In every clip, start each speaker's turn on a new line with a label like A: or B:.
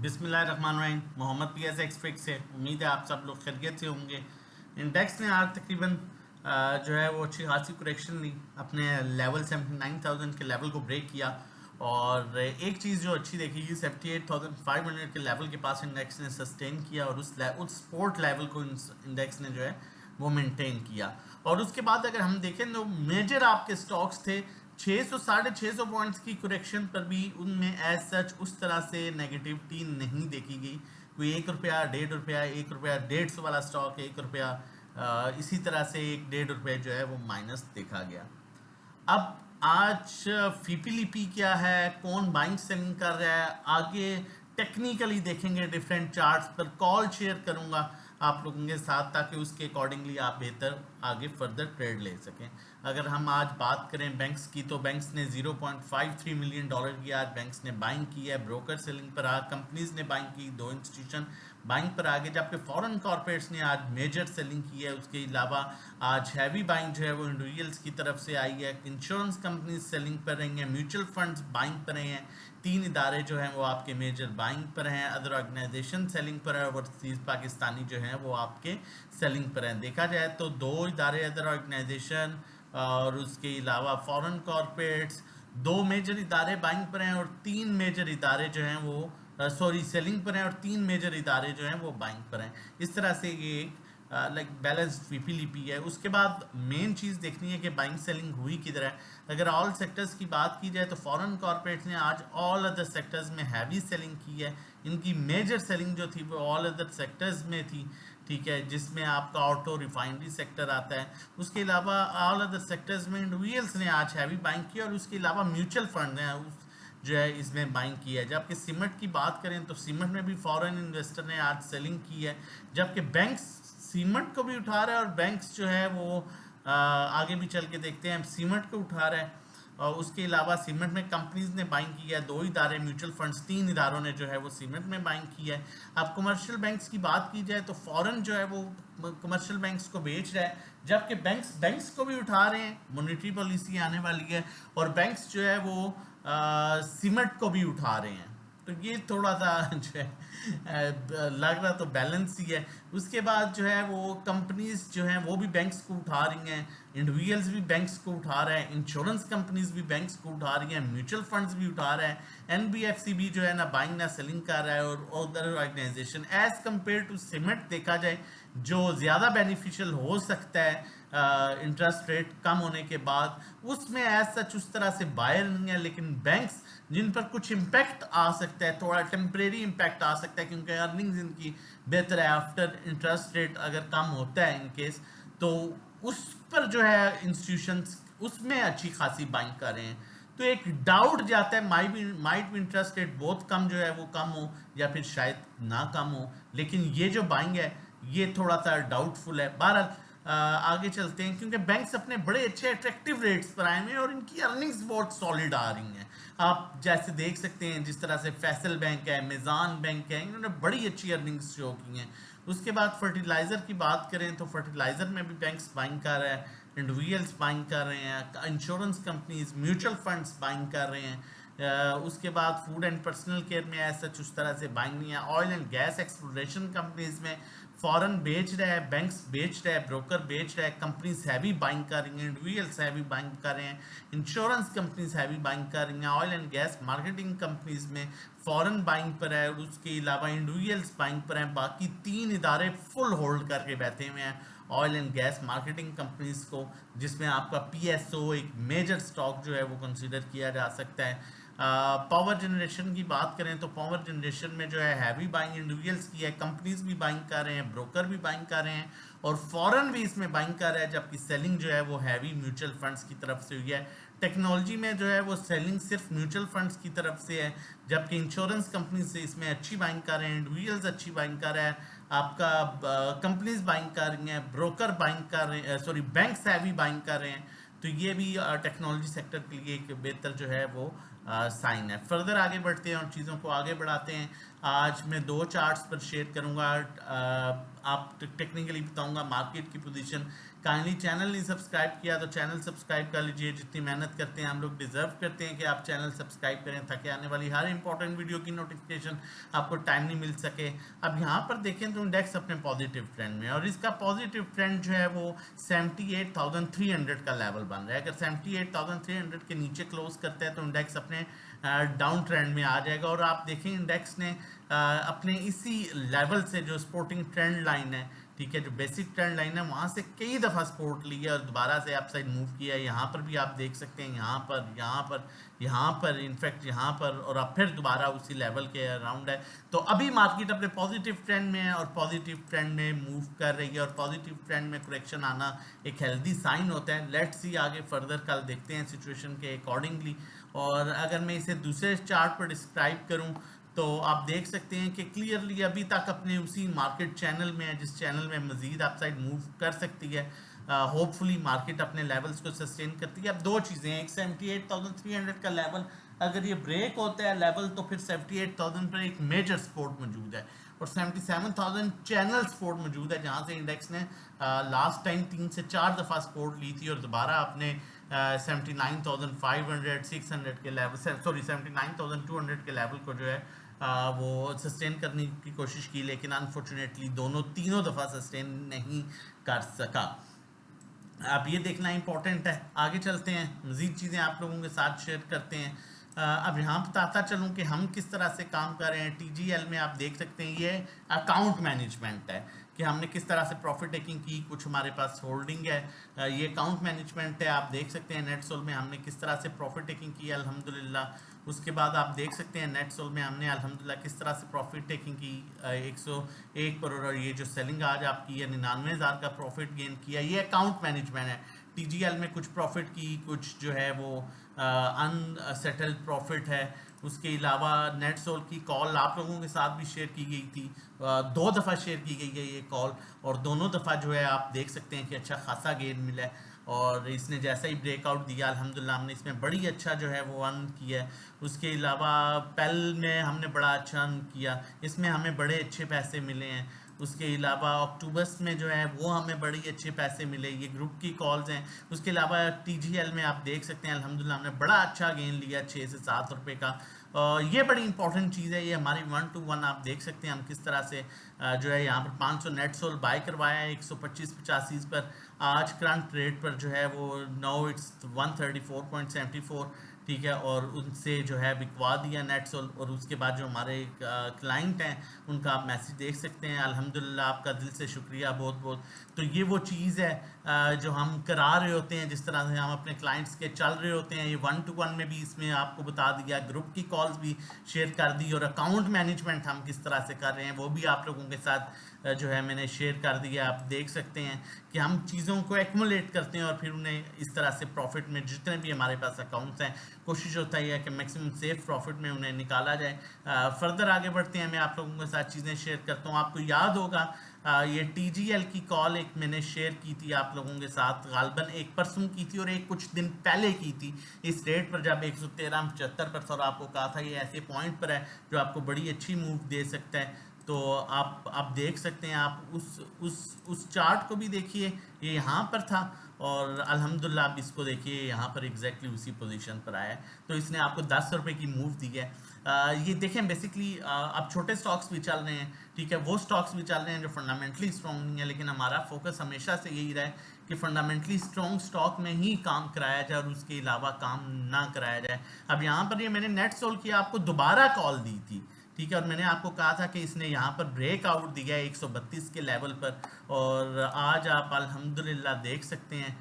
A: बिस्मिल्लाहिर्रहमानिर्रहीम। Mohammad PS expect से उम्मीद है आप सब लोग खैरियत से होंगे। इंडेक्स ने आज तकरीबन जो है वो अच्छी खासी करेक्शन ली, अपने लेवल 79,000 के लेवल को ब्रेक किया। और एक चीज़ जो अच्छी देखी, 78,500 के लेवल के पास इंडेक्स ने सस्टेन किया और उस सपोर्ट लेवल को इंडेक्स ने जो है वो मेंटेन किया। और उसके बाद अगर हम देखें तो मेजर आपके स्टॉक्स थे 600 650 पॉइंट्स की करेक्शन पर भी उनमें एज सच उस तरह से नेगेटिविटी नहीं देखी गई। कोई 1 रुपया, 1.5 रुपया, 1 रुपया 150 वाला स्टॉक, 1 रुपया इसी तरह से 1 1.5 रुपये जो है वो माइनस देखा गया। अब आज फीपीलीपी क्या है, कौन बाइंग सेलिंग कर रहा है, आगे टेक्निकली देखेंगे, डिफरेंट चार्ट्स पर कॉल शेयर करूंगा आप लोगों के साथ ताकि उसके अकॉर्डिंगली आप बेहतर आगे फर्दर ट्रेड ले सकें। अगर हम आज बात करें बैंक्स की, तो बैंक्स ने $0.53 मिलियन की आज बैंक्स ने बाइंग की है। ब्रोकर सेलिंग पर आज कंपनीज ने बाइंग की, 2 इंस्टीट्यूशन बाइंग पर आगे, जबकि फॉरेन कॉर्पोरेट्स ने आज मेजर सेलिंग की है। उसके अलावा आज हैवी बाइंग जो है वो इंडिविजुअल्स की तरफ से आई है। इंश्योरेंस कंपनीज सेलिंग पर रही हैं, म्यूचुअल फंड्स बाइंग पर रहे हैं। 3 इदारे जो हैं वो आपके मेजर बाइंग पर हैं, अदर ऑर्गेनाइजेशन सेलिंग पर है, ओवरसीज पाकिस्तानी जो हैं वो आपके सेलिंग पर हैं। देखा जाए तो 2 इदारे अदर ऑर्गेनाइजेशन और उसके अलावा फॉरेन कॉर्पोरेट्स, 2 मेजर इदारे बाइंग पर हैं और 3 मेजर इदारे जो हैं वो सेलिंग पर हैं और 3 मेजर इदारे जो हैं वो बाइंग पर हैं। इस तरह से ये लाइक बैलेंस्ड वीपीलीपी है। उसके बाद मेन चीज़ देखनी है कि बाइंग सेलिंग हुई किधर है। अगर ऑल सेक्टर्स की बात की जाए तो फॉरेन कॉर्पोरेट्स ने आज ऑल अदर सेक्टर्स में हैवी सेलिंग की है। इनकी मेजर सेलिंग जो थी वो ऑल अदर सेक्टर्स में थी, ठीक है, जिसमें आपका ऑटो रिफाइनरी सेक्टर आता है। उसके अलावा ऑल अदर सेक्टर्स में इंडिविजुअल्स ने आज हैवी बाइंग की और उसके अलावा म्यूचुअल फंड ने जो है इसमें बाइंग की है। जबकि सीमेंट की बात करें तो सीमेंट में भी फॉरेन इन्वेस्टर ने आज सेलिंग की है, जबकि बैंक्स सीमेंट को भी उठा रहा है और बैंक्स जो है वो आगे भी चल के देखते हैं सीमेंट को उठा रहा है। और उसके अलावा सीमेंट में कंपनीज ने बाइंग की है, 2 इदारे म्यूचुअल फंड्स, 3 इदारों ने जो है वो सीमेंट में बाइंग की है। अब कमर्शियल बैंक्स की बात की जाए तो फॉरेन जो है वो कमर्शियल बैंक्स को बेच रहा है, जबकि बैंक्स को भी उठा रहे हैं। मॉनेटरी पॉलिसी आने वाली है और बैंक्स जो है वो सीमेंट को भी उठा रहे हैं। तो ये थोड़ा सा जो है लग रहा तो बैलेंस ही है। उसके बाद जो है वो कंपनीज जो हैं वो भी बैंक्स को उठा रही हैं, इंडिविजुअल्स भी बैंक्स को उठा रहे हैं, इंश्योरेंस कंपनीज भी बैंक्स को उठा रही हैं, म्यूचुअल फंड्स भी उठा रहे हैं। एनबीएफसी भी जो है ना बाइंग ना सेलिंग कर रहा है और other organisation as compared to cement देखा जाए जो ज़्यादा बेनिफिशियल हो सकता है इंटरेस्ट रेट कम होने के बाद, उसमें एज सच उस तरह से बायर नहीं है। लेकिन बैंक्स जिन पर कुछ इम्पैक्ट आ सकता है, थोड़ा टेम्परेरी इम्पैक्ट आ सकता है क्योंकि अर्निंग्स इनकी बेहतर है आफ्टर इंटरेस्ट रेट अगर कम होता है इन केस, तो उस पर जो है इंस्टीट्यूशंस उसमें अच्छी खासी बाइंग कर रहे हैं। तो एक डाउट जाता है माइट भी इंटरेस्ट रेट बहुत कम जो है वो कम हो या फिर शायद ना कम हो, लेकिन ये जो बाइंग है ये थोड़ा सा डाउटफुल है। बहरहाल आगे चलते हैं क्योंकि बैंक्स अपने बड़े अच्छे अट्रैक्टिव रेट्स पर आए हुए हैं और इनकी अर्निंग्स बहुत सॉलिड आ रही हैं। आप जैसे देख सकते हैं जिस तरह से फैसल बैंक है, मेज़ान बैंक है, इन्होंने बड़ी अच्छी अर्निंग्स शो की हैं। उसके बाद फर्टिलाइज़र की बात करें तो फर्टिलाइज़र में भी बैंक्स बाइंग कर रहे हैं, इंडिविजुअल्स बाइंग कर रहे हैं, insurance companies mutual funds buying कर रहे हैं। उसके बाद फूड एंड पर्सनल केयर में ऐसा उस तरह से बाइंग नहीं है। Oil and gas exploration companies में फॉरेन बेच रहा है, बैंक्स बेच रहा है, ब्रोकर बेच रहा है, कंपनीज हैवी बाइंग कर रही हैं, इंडिविजुअल्स हैवी बाइंग कर रहे हैं, इंश्योरेंस कंपनीज हैवी बाइंग कर रही हैं। Oil and gas marketing companies में फॉरेन बाइंग पर है और उसके अलावा इंडिविजुअल्स बाइंग पर हैं। बाकी 3 इदारे फुल होल्ड करके बैठे हुए हैं oil and gas marketing companies को, जिसमें आपका पीएसओ एक मेजर स्टॉक जो है वो कंसीडर किया जा सकता है। पावर जनरेशन की बात करें तो पावर जनरेशन में जो है हैवी बाइंग इंडिविजुअल्स की है, कंपनीज भी बाइंग कर रहे हैं, ब्रोकर भी बाइंग कर रहे हैं और फॉरेन भी इसमें बाइंग कर रहा है, जबकि सेलिंग जो है वो हैवी म्यूचुअल फंड्स की तरफ से हुई है। टेक्नोलॉजी में जो है वो सेलिंग सिर्फ म्यूचुअल फंड्स की तरफ से है, जबकि इंश्योरेंस कंपनी से इसमें अच्छी बाइंग कर रहे हैं, इंडिविजुअल्स अच्छी बाइंग कर रहा है, आपका कंपनीज बाइंग कर रही हैं, ब्रोकर बाइंग कर रहे हैं, सॉरी बैंक्स हैवी बाइंग कर रहे हैं। तो ये भी टेक्नोलॉजी सेक्टर के लिए एक बेहतर जो है वो साइन है। फर्दर आगे बढ़ते हैं और चीज़ों को आगे बढ़ाते हैं। आज मैं 2 चार्ट्स पर शेयर करूंगा। आप टेक्निकली बताऊंगा मार्केट की पोजीशन। काइंडली चैनल नहीं सब्सक्राइब किया तो चैनल सब्सक्राइब कर लीजिए, जितनी मेहनत करते हैं हम लोग डिजर्व करते हैं कि आप चैनल सब्सक्राइब करें ताकि आने वाली हर इंपॉर्टेंट वीडियो की नोटिफिकेशन आपको टाइम नहीं मिल सके। अब यहाँ पर देखें तो इंडेक्स अपने पॉजिटिव ट्रेंड में, और इसका पॉजिटिव ट्रेंड जो है वो 78,300 का लेवल बन रहा है। अगर 78,300 के नीचे क्लोज करता है तो इंडेक्स अपने डाउन ट्रेंड में आ जाएगा। और आप देखें इंडेक्स ने अपने इसी लेवल से जो सपोर्टिंग ट्रेंड लाइन है, ठीक है, जो बेसिक ट्रेंड लाइन है वहाँ से कई दफ़ा सपोर्ट लिया और दोबारा से अप साइड मूव किया। यहाँ पर भी आप देख सकते हैं, यहाँ पर इनफैक्ट यहाँ पर, और अब फिर दोबारा उसी लेवल के अराउंड है। तो अभी मार्केट अपने पॉजिटिव ट्रेंड में है और पॉजिटिव ट्रेंड में मूव कर रही है, और पॉजिटिव ट्रेंड में करेक्शन आना एक हेल्दी साइन होता है। लेट्स सी आगे फर्दर कल देखते हैं सिचुएशन के अकॉर्डिंगली। और अगर मैं इसे दूसरे चार्ट पर डिस्क्राइब करूँ तो आप देख सकते हैं कि क्लियरली अभी तक अपने उसी मार्केट चैनल में है जिस चैनल में मजीद अपसाइड मूव कर सकती है। होपफुली मार्केट अपने लेवल्स को सस्टेन करती है। अब दो चीज़ें हैं, एक 78,300 का लेवल अगर ये ब्रेक होता है लेवल तो फिर 78,000 पर एक मेजर सपोर्ट मौजूद है, और 77,000 चैनल सपोर्ट मौजूद है जहाँ से इंडेक्स ने लास्ट टाइम 3 से 4 दफ़ा सपोर्ट ली थी और दोबारा अपने 79,500 600 के लेवल, सॉरी 79,200 के लेवल को जो है वो सस्टेन करने की कोशिश की, लेकिन अनफॉर्चुनेटली तीनों दफ़ा सस्टेन नहीं कर सका। अब ये देखना इंपॉर्टेंट है। आगे चलते हैं, मज़ीद चीज़ें आप लोगों के साथ शेयर करते हैं। अब यहाँ बताता चलूँ कि हम किस तरह से काम कर रहे हैं। TGL में आप देख सकते हैं ये अकाउंट मैनेजमेंट है कि हमने किस तरह से प्रॉफिट टेकिंग की, कुछ हमारे पास होल्डिंग है, ये अकाउंट मैनेजमेंट है। आप देख सकते हैं नेट सोल में हमने किस तरह से प्रॉफिट टेकिंग की अल्हम्दुलिल्लाह। उसके बाद आप देख सकते हैं नेट सोल में हमने अल्हम्दुलिल्लाह किस तरह से प्रॉफिट टेकिंग की 101 करोड़, और ये जो सेलिंग आज आपकी है 99,000 का प्रॉफिट गेन किया, ये अकाउंट मैनेजमेंट है। TGL में कुछ प्रॉफिट की, कुछ जो है वो अनसेटल्ड प्रॉफिट है। उसके अलावा नेट सोल की कॉल आप लोगों के साथ भी शेयर की गई थी, 2 दफ़ा शेयर की गई है ये कॉल, और दोनों दफ़ा जो है आप देख सकते हैं कि अच्छा खासा गेन मिला है। और इसने जैसा ही ब्रेकआउट दिया अल्हम्दुलिल्लाह हमने इसमें बड़ी अच्छा जो है वो अर्न किया है। उसके अलावा पेल में हमने बड़ा अच्छा अर्न किया, इसमें हमें बड़े अच्छे पैसे मिले हैं। उसके अलावा अक्टूबर्स में जो है वो हमें बड़ी अच्छे पैसे मिले, ये ग्रुप की कॉल्स हैं। उसके अलावा TGL में आप देख सकते हैं अल्हम्दुलिल्लाह हमने बड़ा अच्छा गेन लिया 6 से 7 रुपये का। ये बड़ी इंपॉर्टेंट चीज़ है, ये हमारी 1 to 1 आप देख सकते हैं हम किस तरह से जो है यहाँ पर 500 नेट सोल बाय करवाया है 125.85 पर। आज करंट रेट पर जो है वो नाउ इट्स 134.74, ठीक है, और उनसे जो है बिकवा दिया नेट सोल। और उसके बाद जो हमारे क्लाइंट हैं उनका आप मैसेज देख सकते हैं, अल्हम्दुलिल्लाह आपका दिल से शुक्रिया बहुत बहुत। तो ये वो चीज़ है जो हम करा रहे होते हैं, जिस तरह से हम अपने क्लाइंट्स के चल रहे होते हैं। ये 1 to 1 में भी इसमें आपको बता दिया, ग्रुप की कॉल्स भी शेयर कर दी, और अकाउंट मैनेजमेंट हम किस तरह से कर रहे हैं वो भी आप लोगों के साथ जो है मैंने शेयर कर दिया। आप देख सकते हैं कि हम चीज़ों को एक्मुलेट करते हैं और फिर उन्हें इस तरह से प्रॉफिट में जितने भी हमारे पास अकाउंट्स हैं कोशिश होता है कि मैक्सिमम सेफ प्रॉफिट में उन्हें निकाला जाए। फर्दर आगे बढ़ते हैं, मैं आप लोगों के साथ चीज़ें शेयर करता हूँ। आपको याद होगा ये TGL की कॉल एक मैंने शेयर की थी आप लोगों के साथ, गालबन एक परसों की थी और एक कुछ दिन पहले की थी, इस रेट पर जब 113.75 पर, और आपको कहा था ये ऐसे पॉइंट पर है जो आपको बड़ी अच्छी मूव दे सकता है। तो आप देख सकते हैं, आप उस चार्ट को भी देखिए, ये यहाँ पर था और अल्हम्दुलिल्लाह आप इसको देखिए यहाँ पर एग्जैक्टली उसी पोजीशन पर आया है। तो इसने आपको 10 रुपये की मूव दी है। ये देखें बेसिकली अब छोटे स्टॉक्स भी चल रहे हैं, ठीक है, वो स्टॉक्स भी चल रहे हैं जो फंडामेंटली स्ट्रॉन्ग नहीं है, लेकिन हमारा फोकस हमेशा से यही रहा है कि फंडामेंटली स्ट्रॉन्ग स्टॉक में ही काम कराया जाए और उसके अलावा काम ना कराया जाए। अब यहाँ पर ये मैंने नेट सोल किया, आपको दोबारा कॉल दी थी, ठीक है, और मैंने आपको कहा था कि इसने यहाँ पर ब्रेकआउट दिया है 132 के लेवल पर, और आज आप अल्हम्दुलिल्लाह देख सकते हैं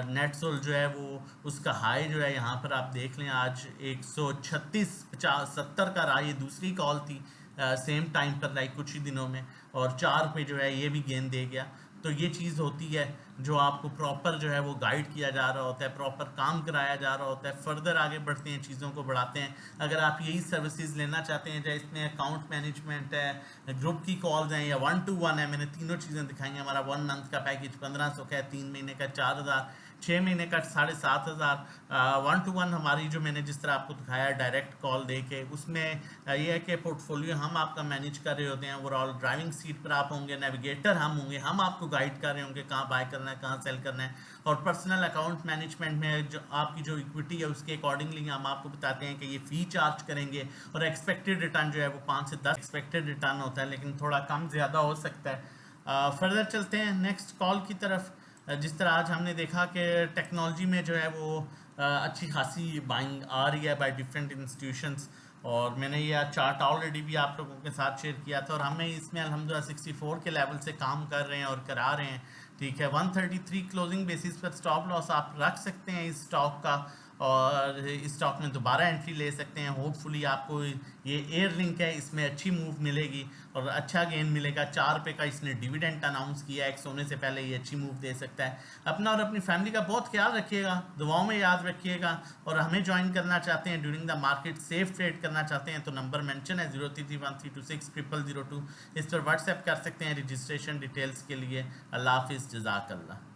A: नेट सोल जो है वो उसका हाई जो है यहाँ पर आप देख लें आज 136.70 का रहा। ये दूसरी कॉल थी सेम टाइम पर लाइक कुछ ही दिनों में, और 4 रुपये जो है ये भी गेन दे गया। तो ये चीज़ होती है जो आपको प्रॉपर जो है वो गाइड किया जा रहा होता है, प्रॉपर काम कराया जा रहा होता है। फर्दर आगे बढ़ते हैं, चीज़ों को बढ़ाते हैं। अगर आप यही सर्विसेज लेना चाहते हैं, चाहे इसमें अकाउंट मैनेजमेंट है, ग्रुप की कॉल्स हैं, या 1 to 1 है, मैंने तीनों चीज़ें दिखाई हैं। हमारा 1 मंथ का पैकेज 1500 का है, 3 महीने का 4,000, 6 महीने का 7,500। 1-to-1 हमारी जो मैंने जिस तरह आपको दिखाया डायरेक्ट कॉल दे के, उसमें ये है कि पोर्टफोलियो हम आपका मैनेज कर रहे होते हैं। ओवरऑल ड्राइविंग सीट पर आप होंगे, नेविगेटर हम होंगे, हम आपको गाइड कर रहे होंगे कहाँ बाय करना है, कहाँ सेल करना है। और पर्सनल अकाउंट मैनेजमेंट में जो आपकी जो इक्विटी है उसके अकॉर्डिंगली हम आपको बताते हैं कि ये फ़ी चार्ज करेंगे, और एक्सपेक्टेड रिटर्न जो है वो 5 से 10 एक्सपेक्टेड रिटर्न होता है, लेकिन थोड़ा कम ज़्यादा हो सकता है। फर्दर चलते हैं नेक्स्ट कॉल की तरफ। जिस तरह आज हमने देखा कि टेक्नोलॉजी में जो है वो अच्छी खासी बाइंग आ रही है बाय डिफरेंट इंस्टीट्यूशंस, और मैंने ये चार्ट ऑलरेडी भी आप लोगों के साथ शेयर किया था, और हमें इसमें अल्हम्दुलिल्लाह 64 के लेवल से काम कर रहे हैं और करा रहे हैं। ठीक है, 133 क्लोजिंग बेसिस पर स्टॉप लॉस आप रख सकते हैं इस स्टॉक का, और इस स्टॉक में दोबारा एंट्री ले सकते हैं। होपफुली आपको ये एयर लिंक है, इसमें अच्छी मूव मिलेगी और अच्छा गेन मिलेगा। 4 रुपये का इसने डिविडेंड अनाउंस किया है, सोने से पहले ये अच्छी मूव दे सकता है। अपना और अपनी फैमिली का बहुत ख्याल रखिएगा, दुआओं में याद रखिएगा। और हमें ज्वाइन करना चाहते हैं during the market, safe trade करना चाहते हैं, तो नंबर मेंशन है 0331326002। इस पर व्हाट्सएप कर सकते हैं रजिस्ट्रेशन डिटेल्स के लिए। अल्लाह हाफिज़, जज़ाकल्लाह।